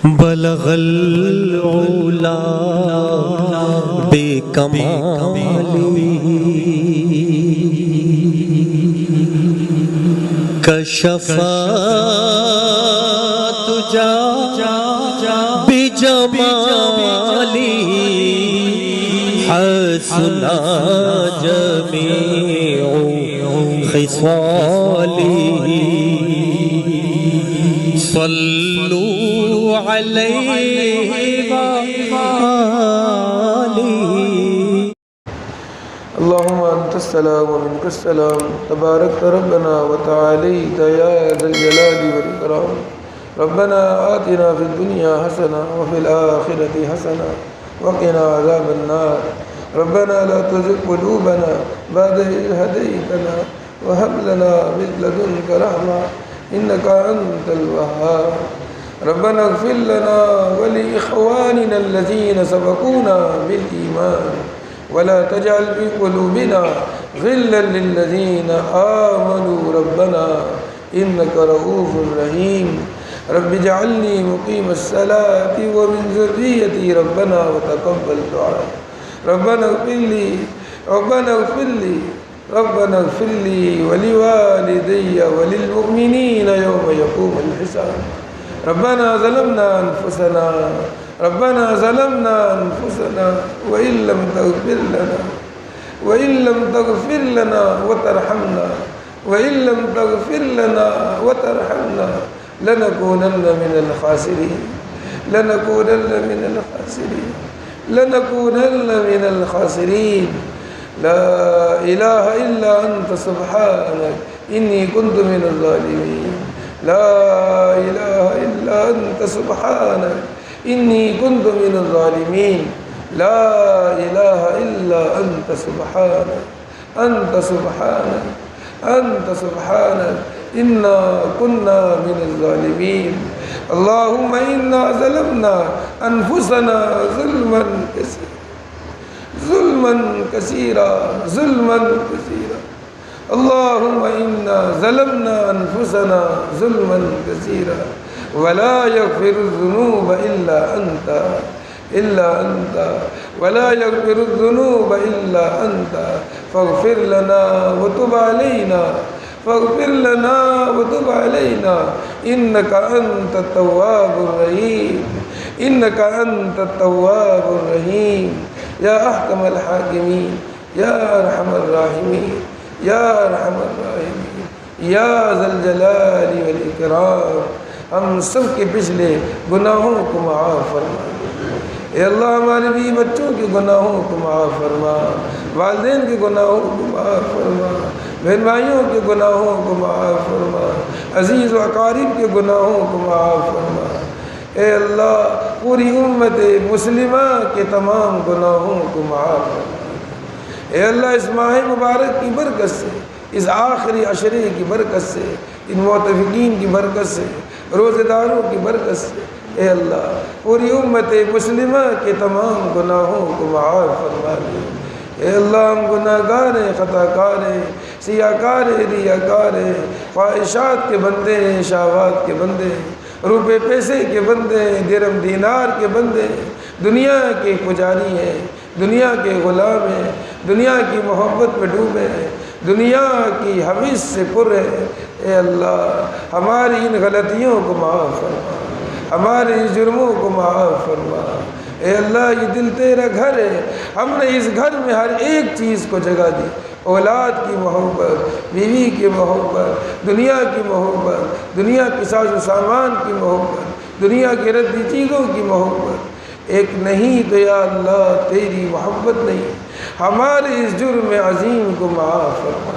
بلغ العلا بکمالی کشف تجا بجمالی حسن جمیع خصالی صلوا علیہ وآلہ. اللهم أنت السلام ومنك السلام تبارك ربنا وتعاليت يا ذا الجلال والإكرام. ربنا آتنا في الدنيا حسنة وفي الآخرة حسنة وقنا عذاب النار. ربنا لا تزغ قلوبنا بعد إذ هديتنا وهب لنا من لدنك رحمة إنك أنت الوهاب. ربنا اغفر لنا ولإخواننا الذين سبقونا بالإيمان ولا تجعل في قلوبنا غلا للذين آمنوا ربنا إنك رؤوف رحيم. رب اجعلني مقيم الصلاة ومن ذريتي ربنا وتقبل دعاء. ربنا اغفر لي ولوالدي وللمؤمنين يوم يقوم الحساب. ربنا ظلمنا أنفسنا وإن لم تغفر لنا وترحمنا لنكونن من الخاسرين. لا إله إلا أنت سبحانك إني كنت من الظالمين. لا إله إلا أنت سبحانك إني كنت من الظالمين. لا إله إلا أنت سبحانك إنا كنا من الظالمين. اللهم إنا ظلمنا أنفسنا ظلما كثيرا. اللهم إنا ظلمنا أنفسنا ظلما كثيرا ولا يغفر الذنوب إلا أنت فاغفر لنا وتب علينا إنك أنت التواب الرحيم. يا أحكم الحاكمين يا أرحم الراحمين يا ذا الجلال والإکرام. ہم سب کے پچھلے گناہوں کو معاف فرما. اے اللہ ہمارے بھی بچوں کے گناہوں کو معاف فرما، والدین کے گناہوں کو معاف فرما، بہن بھائیوں کے گناہوں کو معاف فرما، عزیز و اقارب کے گناہوں کو معاف فرما. اے اللہ پوری امت مسلمہ کے تمام گناہوں کو معاف فرما. اے اللہ اس ماہ مبارک کی برکت سے، اس آخری عشرے کی برکت سے، ان معتکفین کی برکت سے، روزہ داروں کی برکت سے، اے اللہ پوری امت مسلمہ کے تمام گناہوں کو معاف فرما دے. اے اللہ ہم گناہ گار ہیں، خطا کار ہیں، سیاہ کار ہیں، ریا کار ہیں، خواہشات کے بندے ہیں، شہوات کے بندے ہیں، روپے پیسے کے بندے ہیں، درہم دینار کے بندے ہیں، دنیا کے پجاری ہیں، دنیا کے غلام ہیں، دنیا کی محبت میں ڈوبے ہیں، دنیا کی حویث سے پر ہے. اے اللہ ہماری ان غلطیوں کو معاف فرما، ہمارے اس جرموں کو معاف فرما. اے اللہ یہ دل تیرا گھر ہے، ہم نے اس گھر میں ہر ایک چیز کو جگہ دی. اولاد کی محبت، بیوی کی محبت، دنیا کی محبت، دنیا کے ساز و سامان کی محبت، دنیا کی ردی چیزوں کی محبت. ایک نہیں تو یا اللہ تیری محبت نہیں. ہمارے اس جرم عظیم کو معاف فرما.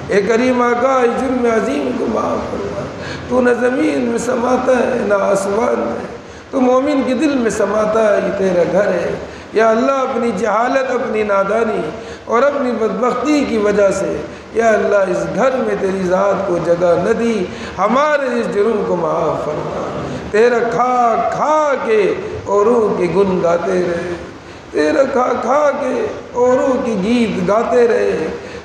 اے کریم آقا اس جرم عظیم کو معاف فرما. تو نہ زمین میں سماتا ہے نہ آسمان میں، تو مومن کے دل میں سماتا ہے. یہ تیرا گھر ہے یا اللہ. اپنی جہالت، اپنی نادانی اور اپنی بدبختی کی وجہ سے یا اللہ اس گھر میں تیری ذات کو جگہ نہ دی. ہمارے اس جرم کو معاف فرما. تیرا کھا کے اوروں کے گن گاتے رہے، تیرا کھا کے اوروں کی گیت گاتے رہے،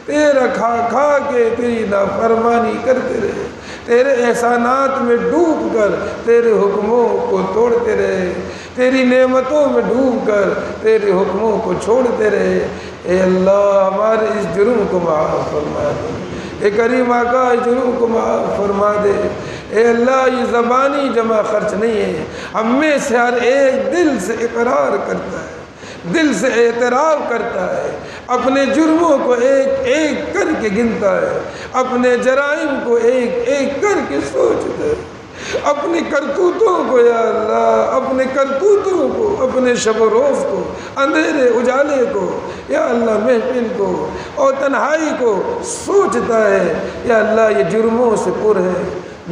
تیرا کھا کے تیری نافرمانی کرتے رہے، تیرے احسانات میں ڈوب کر تیرے حکموں کو توڑتے رہے، تیری نعمتوں میں ڈوب کر تیرے حکموں کو چھوڑتے رہے۔ اے اللہ ہمارے اس جرم کو معاف فرما دے، اے کریم آقا اس جرم کو معاف فرما دے۔ اے اللہ یہ زبانی جمع خرچ نہیں ہے، ہم میں سے ہر ایک دل سے اقرار کرتا ہے، دل سے اعتراف کرتا ہے، اپنے جرموں کو ایک ایک کر کے گنتا ہے، اپنے جرائم کو ایک ایک کر کے سوچتا ہے، اپنی کرتوتوں کو یا اللہ، اپنے کرتوتوں کو، اپنے شب و روز کو، اندھیرے اجالے کو یا اللہ، محفل کو اور تنہائی کو سوچتا ہے۔ یا اللہ یہ جرموں سے پر ہے،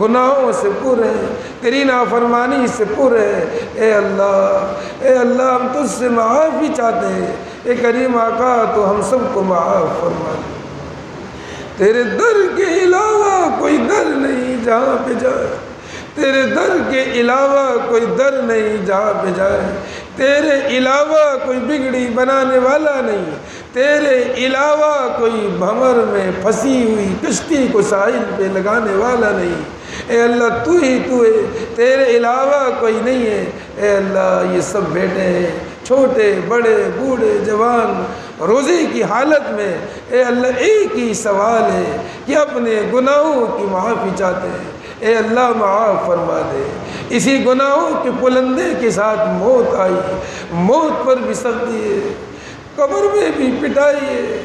گناہوں سے پر ہے، تیری نافرمانی سے پر ہے۔ اے اللہ ہم تجھ سے معافی چاہتے ہیں۔ اے کریم آقا تو ہم سب کو معاف فرما دے۔ تیرے در کے علاوہ کوئی در نہیں جہاں پہ جائے، تیرے در کے علاوہ کوئی در نہیں جہاں پہ جائے، تیرے علاوہ کوئی بگڑی بنانے والا نہیں، تیرے علاوہ کوئی بھنور میں پھنسی ہوئی کشتی کو ساحل پہ لگانے والا نہیں۔ اے اللہ تو ہی تو ہے، تیرے علاوہ کوئی نہیں ہے۔ اے اللہ یہ سب بیٹے ہیں، چھوٹے بڑے بوڑھے جوان، روزے کی حالت میں اے اللہ ایک ہی سوال ہے کہ اپنے گناہوں کی معافی چاہتے ہیں۔ اے اللہ معاف فرما دے۔ اسی گناہوں کے پلندے کے ساتھ موت آئی، موت پر بھی سختی ہے، قبر میں بھی پٹائی ہے،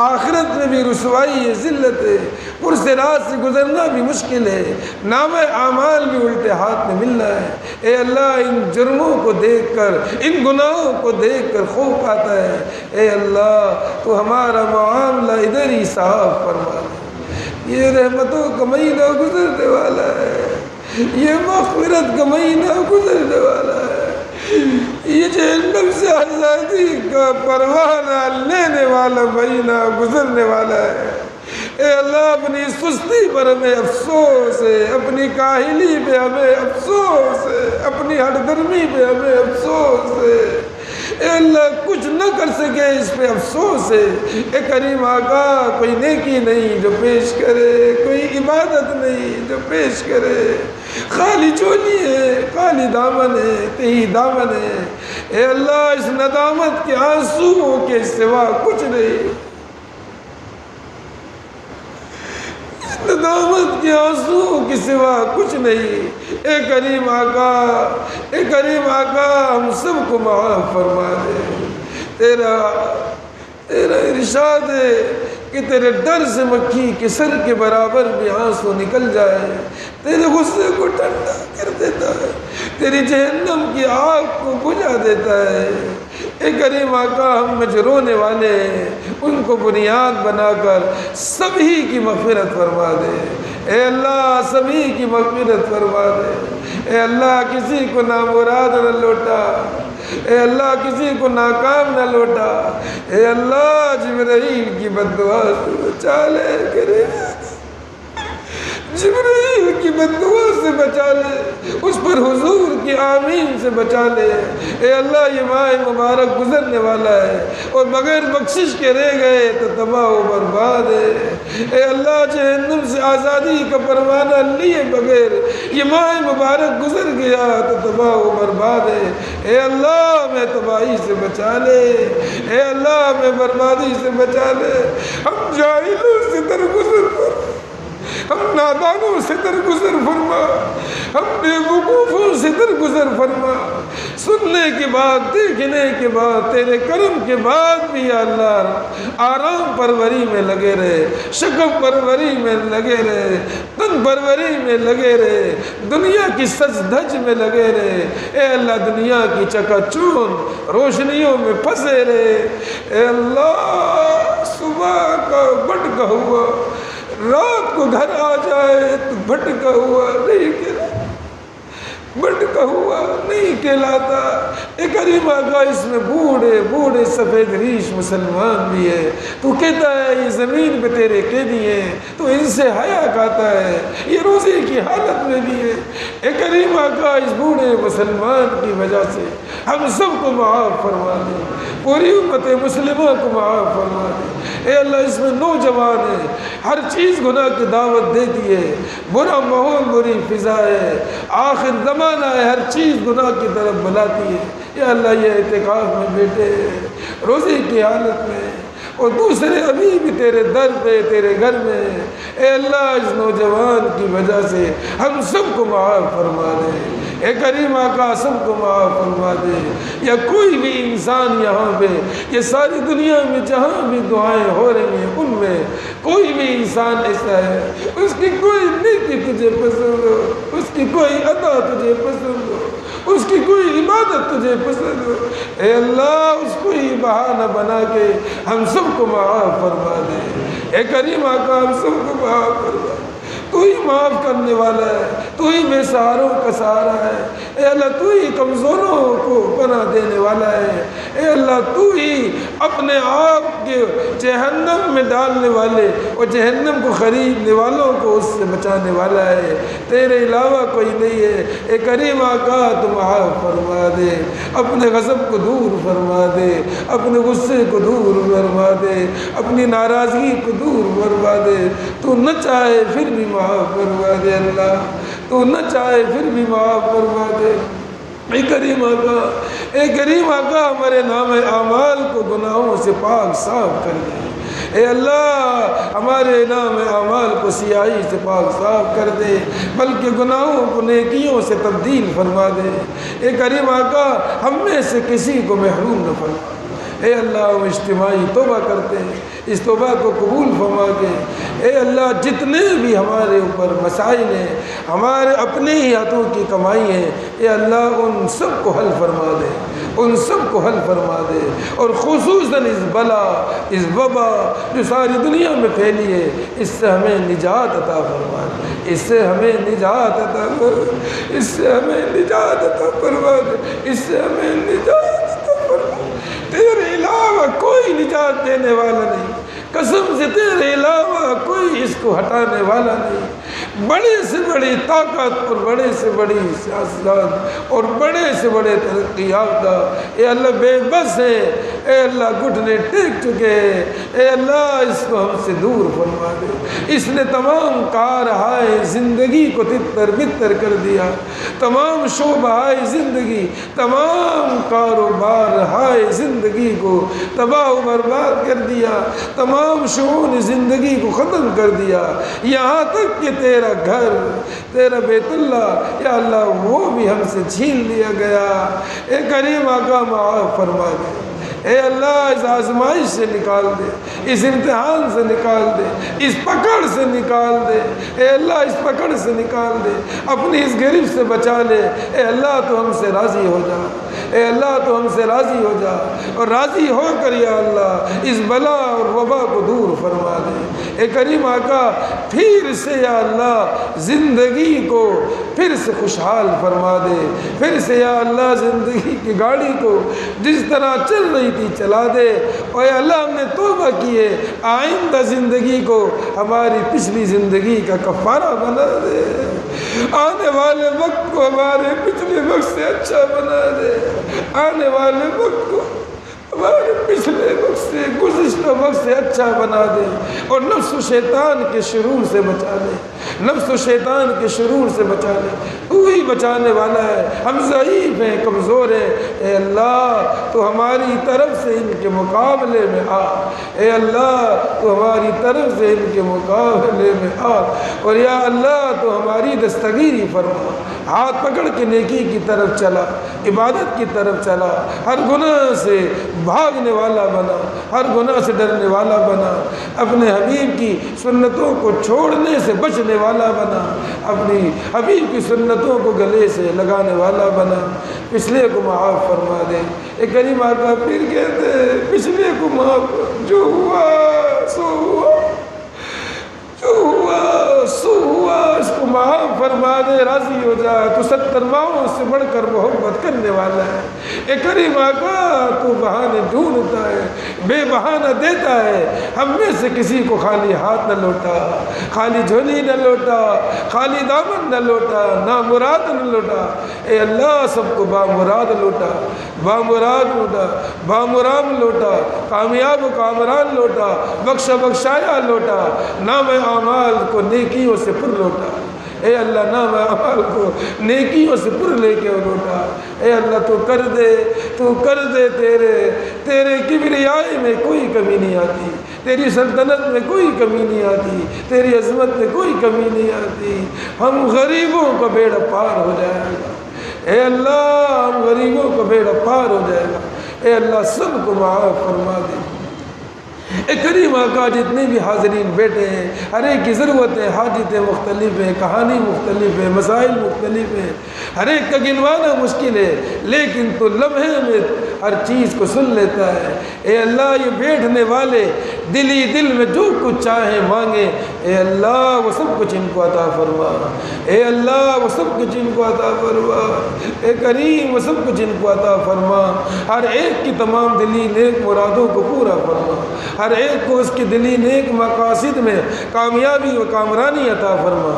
آخرت میں بھی رسوائی ہے، ذلت ہے، پرصراط سے گزرنا بھی مشکل ہے، نامہ اعمال بھی الٹے ہاتھ میں ملنا ہے۔ اے اللہ ان جرموں کو دیکھ کر، ان گناہوں کو دیکھ کر خوف آتا ہے۔ اے اللہ تو ہمارا معاملہ ادھر ہی صاف فرما دے۔ یہ رحمتوں کا مہینہ گزرنے والا ہے، یہ مغفرت کا مہینہ گزرنے والا ہے، یہ جہنم سے آزادی کا پروانہ لینے والا مہینہ گزرنے والا ہے۔ اے اللہ اپنی سستی پر ہمیں افسوس ہے، اپنی کاہلی پہ ہمیں افسوس ہے، اپنی ہٹ درمی پہ ہمیں افسوس ہے۔ اے اللہ کچھ نہ کر سکے اس پہ افسوس ہے۔ اے کریم آقا کوئی نیکی نہیں جو پیش کرے، کوئی عبادت نہیں جو پیش کرے، خالی چولی ہے، خالی دامن ہے، تہی دامن ہے۔ اے اللہ اس ندامت کے آنسوؤں کے سوا کچھ نہیں، ندامت کے آنسوؤں کے سوا کچھ نہیں۔ اے کریم آقا، اے کریم آقا ہم سب کو معاف فرما دے۔ تیرا ارشاد ہے کہ تیرے ڈر سے مکھی کے سر کے برابر بھی آنسو نکل جائے، تیرے غصے کو ٹھنڈا کر دیتا ہے، تیری جہنم کی آگ کو بجھا دیتا ہے۔ اے کریم آقا ہم میں جو رونے والے ہیں ان کو بنیاد بنا کر سبھی کی مغفرت فرما دے۔ اے اللہ سبھی کی مغفرت فرما دے۔ اے اللہ کسی کو نامراد نہ لوٹا، اے اللہ کسی کو ناکام نہ لوٹا۔ اے اللہ جبرائیل کی بد دعا سے بچا لے، کرے جبرائیل کی بد دعا سے بچا لے، اس پر حضور کی آمین سے بچا لے۔ اے اللہ یہ ماہ مبارک گزرنے والا ہے اور بغیر بخشش کے رہ گئے تو تباہ و برباد ہے۔ اے اللہ جہنم سے آزادی کا پروانہ لیے بغیر یہ ماہ مبارک گزر گیا تو تباہ و برباد ہے۔ اے اللہ ہمیں تباہی سے بچا لے، اے اللہ ہمیں بربادی سے بچا لے۔ ہم جاہلوں سے درگزر فرما، ہم نادانوں سے درگزر فرما، ہم بے وقوفوں سے درگزر فرما۔ سننے کے بعد، دیکھنے کے بعد، تیرے کرم کے بعد بھی یا اللہ آرام پروری میں لگے رہے، شکم پروری میں لگے رہے، تن پروری میں لگے رہے، دنیا کی سج دھج میں لگے رہے۔ اے اللہ دنیا کی چکا چون روشنیوں میں پھنسے رہے۔ اے اللہ صبح کا بھٹکا ہوا رات کو گھر آ جائے تو بھٹکا ہوا نہیں کہلاتا، بھٹکا ہوا نہیں کہلاتا۔ اے کریم آقا اس میں بوڑھے بوڑھے سفید ریش مسلمان بھی ہے، تو کہتا ہے یہ زمین پہ تیرے قیدی ہیں، تو ان سے حیا کھاتا ہے، یہ روزے کی حالت میں بھی ہے۔ اے کریم آقا اس بوڑھے مسلمان کی وجہ سے ہم سب کو معاف فرما دے، پوری امت مسلمہ کو معاف فرما دے۔ اے اللہ اس میں نوجوان ہیں، ہر چیز گناہ کی دعوت دیتی ہے، برا ماحول، بری فضا ہے، آخر زمانہ ہے، ہر چیز گناہ کی طرف بلاتی ہے۔ یا اللہ یہ اعتکاف میں بیٹھے روزے کی حالت میں اور دوسرے ابھی بھی تیرے در پہ تیرے گھر میں، اے اللہ اس نوجوان کی وجہ سے ہم سب کو معاف فرما دے، اے کریم آقا سب کو معاف فرما دے۔ یا کوئی بھی انسان یہاں پہ، یہ ساری دنیا میں جہاں بھی دعائیں ہو رہی ہیں ان میں کوئی بھی انسان ایسا ہے اس کی کوئی نیکی تجھے پسند ہو، اس کی کوئی ادا تجھے پسند ہو، اس کی کوئی عبادت تجھے پسند ہو، اے اللہ اس کو ہی بہانہ بنا کے ہم سب کو معاف فرما دے۔ اے کریم آقا ہم سب کو معاف فرما دے، تو ہی معاف کرنے والا ہے، تو ہی بے سہاروں کا سہارا ہے، اے اللہ تو ہی کمزوروں کو پناہ دینے والا ہے، اے اللہ تو ہی اپنے آپ کے جہنم میں ڈالنے والے اور جہنم کو خریدنے والوں کو اس سے بچانے والا ہے، تیرے علاوہ کوئی نہیں ہے۔ اے کریم آقا تو معاف فرما دے، اپنے غضب کو دور فرما دے، اپنے غصے کو دور فرما دے، اپنی ناراضگی کو دور فرما دے، تو نہ چاہے پھر بھی معاف فرما دے اللہ، تو نہ چاہے پھر بھی معاف فرما دے۔ اے کریم آقا، اے کریم آقا ہمارے نام اعمال کو گناہوں سے پاک صاف کر دے، اے اللہ ہمارے نام اعمال کو سیاہی سے پاک صاف کر دے، بلکہ گناہوں کو نیکیوں سے تبدیل فرما دے۔ اے کریم آقا ہم میں سے کسی کو محروم نہ فرما، اے اللہ ہم اجتماعی توبہ کرتے ہیں، اس توبہ کو قبول فرما کے اے اللہ جتنے بھی ہمارے اوپر مسائل ہیں، ہمارے اپنے ہی ہاتھوں کی کمائی ہیں، اے اللہ ان سب کو حل فرما دے، ان سب کو حل فرما دے، اور خصوصاً اس بلا، اس وبا جو ساری دنیا میں پھیلی ہے، اس سے ہمیں نجات عطا فرما دے، اس سے ہمیں نجات عطا فرما دے، اس سے ہمیں نجات عطا فرما دے، اس سے ہمیں نجات عطا فرما دے۔ تیرے علاوہ کوئی نجات دینے والا نہیں، قسم سے تیرے علاوہ کوئی اس کو ہٹانے والا نہیں۔ بڑے سے بڑی طاقت اور بڑے سے بڑی سیاستدان اور بڑے سے بڑے ترقی یافتہ اے اللہ بے بس ہے، اے اللہ گھٹنے ٹیک چکے ہیں، اے اللہ اس کو ہم سے دور فرما دے۔ اس نے تمام کارہائے زندگی کو تتر بتر کر دیا، تمام شعبہائے زندگی، تمام کاروبارہائے زندگی کو تباہ و برباد کر دیا، تمام شؤون زندگی کو ختم کر دیا، یہاں تک کہ تیرا گھر، تیرا بیت اللہ یا اللہ وہ بھی ہم سے چھین لیا گیا۔ اے کریم آقا معاف فرما دے، اے اللہ اس آزمائش سے نکال دے، اس امتحان سے نکال دے، اس پکڑ سے نکال دے، اے اللہ اس پکڑ سے نکال دے، اپنی اس گرفت سے بچا لے، اے اللہ تو ہم سے راضی ہو جا، اے اللہ تو ہم سے راضی ہو جا، اور راضی ہو کر یا اللہ اس بلا اور وبا کو دور فرما دے۔ اے کریم آقا پھر سے یا اللہ زندگی کو پھر سے خوشحال فرما دے، پھر سے یا اللہ زندگی کی گاڑی کو جس طرح چل رہی تھی چلا دے، اور اے اللہ ہم نے توبہ کی ہے، آئندہ زندگی کو ہماری پچھلی زندگی کا کفارہ بنا دے، آنے والے وقت کو ہمارے پچھلے وقت سے اچھا بنا دے، آنے والے وقت کو ہمارے پچھلے وقت سے گزشتہ وقت سے اچھا بنا دے، اور نفس و شیطان کے شرور سے بچا دے، نفس و شیطان کے شرور سے بچا دے، تو ہی بچانے والا ہے، ہم ضعیف ہیں، کمزور ہیں، اے اللہ تو ہماری طرف سے ان کے مقابلے میں آ، اے اللہ تو ہماری طرف سے ان کے مقابلے میں آ، اور یا اللہ تو ہماری دستگیری فرما، ہاتھ پکڑ کے نیکی کی طرف چلا، عبادت کی طرف چلا، ہر گناہ سے بھاگنے والا بنا، ہر گناہ سے ڈرنے والا بنا، اپنے حبیب کی سنتوں کو چھوڑنے سے بچنے والا بنا، اپنی حبیب کی سنتوں کو گلے سے لگانے والا بنا، پچھلے کو معاف فرما دے۔ ایک کریم آقا پھر کہتے ہیں پچھلے کو معاف، جو ہوا سو ہوا، جو ہوا سو ہوا۔ ہوا اس کو معاف فرما دے، راضی ہو جا، تو 70 ماؤں سے بڑھ کر محبت کرنے والا ہے۔ اے کریم آقا تو بہانے ڈھونڈتا ہے، بے بہانہ دیتا ہے، ہم میں سے کسی کو خالی ہاتھ نہ لوٹا، خالی جھولی نہ لوٹا، خالی دامن نہ لوٹا، نامراد نہ لوٹا۔ اے اللہ سب کو بامراد لوٹا، بامراد لوٹا، بامرام لوٹا، کامیاب و کامران لوٹا، بخشا بخشایا لوٹا، نام اعمال کو نیکیوں سے پر لوٹا۔ اے اللہ نام اعمال کو نیکیوں سے پر لے کے لوٹا۔ اے اللہ تو کر دے، تیرے کبریائی میں کوئی کمی نہیں آتی، تیری سلطنت میں کوئی کمی نہیں آتی، تیری عظمت میں کوئی کمی نہیں آتی۔ ہم غریبوں کا بیڑا پار ہو جائے گا، اے اللہ ہم غریبوں کا بیڑا پار ہو جائے گا۔ اے اللہ سب کو معاف فرما دے۔ اے کریم آقا جتنے بھی حاضرین بیٹھے ہیں، ہر ایک کی ضرورتیں حاجتیں مختلف ہیں، کہانی مختلف ہے، مسائل مختلف ہیں، ہر ایک کا گنوانا مشکل ہے، لیکن تو لمحے میں ہر چیز کو سن لیتا ہے۔ اے اللہ یہ بیٹھنے والے دل میں جو کچھ چاہیں مانگیں، اے اللہ وہ سب کچھ ان کو عطا فرما، اے اللہ وہ سب کچھ ان کو عطا فرما، اے کریم وہ سب کچھ ان کو عطا فرما، ہر ایک کی تمام دلی نیک مرادوں کو پورا فرما، ہر ایک کو اس کی دلی نیک مقاصد میں کامیابی و کامرانی عطا فرما،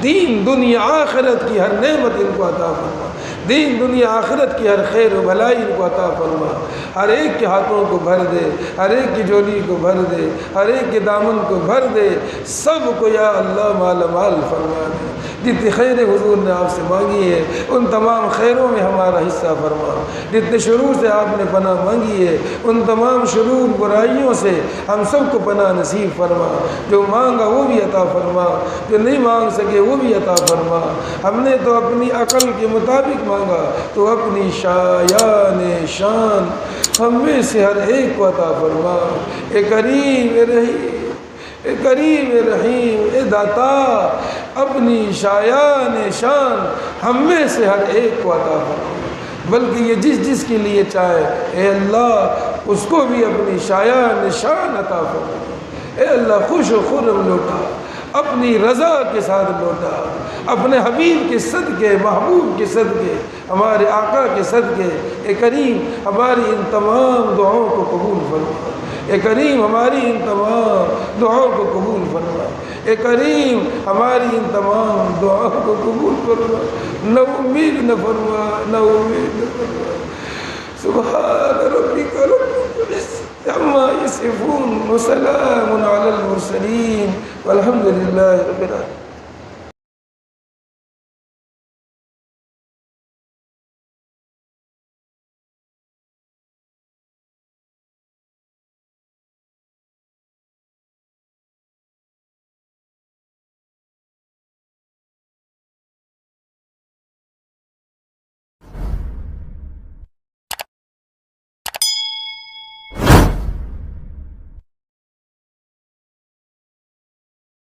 دین دنیا آخرت کی ہر نعمت ان کو عطا فرما، دین دنیا آخرت کی ہر خیر و بھلائی ان کو عطا فرما، ہر ایک کے ہاتھوں کو بھر دے، ہر ایک کی جولی کو بھر دے، ہر ایک کے دامن کو بھر دے، سب کو یا اللہ مالا مال فرما دے۔ جتنی خیر حضور نے آپ سے مانگی ہے ان تمام خیروں میں ہمارا حصہ فرما، جتنے شرور سے آپ نے پناہ مانگی ہے ان تمام شرور برائیوں سے ہم سب کو پناہ نصیب فرما، جو مانگا وہ بھی عطا فرما، جو نہیں مانگ سکے وہ بھی عطا فرما۔ ہم نے تو اپنی عقل کے مطابق مانگا، تو اپنی شایان شان ہم میں سے ہر ایک کو عطا فرما۔ اے کریم اے رحیم، اے کریم اے رحیم، اے داتا اپنی شایان شان ہم میں سے ہر ایک کو عطا فرما، بلکہ یہ جس کے لیے چاہے اے اللہ اس کو بھی اپنی شایان شان عطا فرما۔ اے اللہ خوش و خرم لوٹا، اپنی رضا کے ساتھ لوٹا، اپنے حبیب کے صدقے، محبوب کے صدقے، ہمارے آقا کے صدقے۔ اے کریم ہماری ان تمام دعاؤں کو قبول فرما، اے کریم ہماری ان تمام دعاؤں کو قبول فرما، اے کریم ہماری ان تمام دعاؤں کو قبول فرما، نہ امید نہ فرما، نہ امید نہ فرما۔ سبحان ربک رب العزة عما يصفون وسلام على المرسلين والحمد لله رب العالمين۔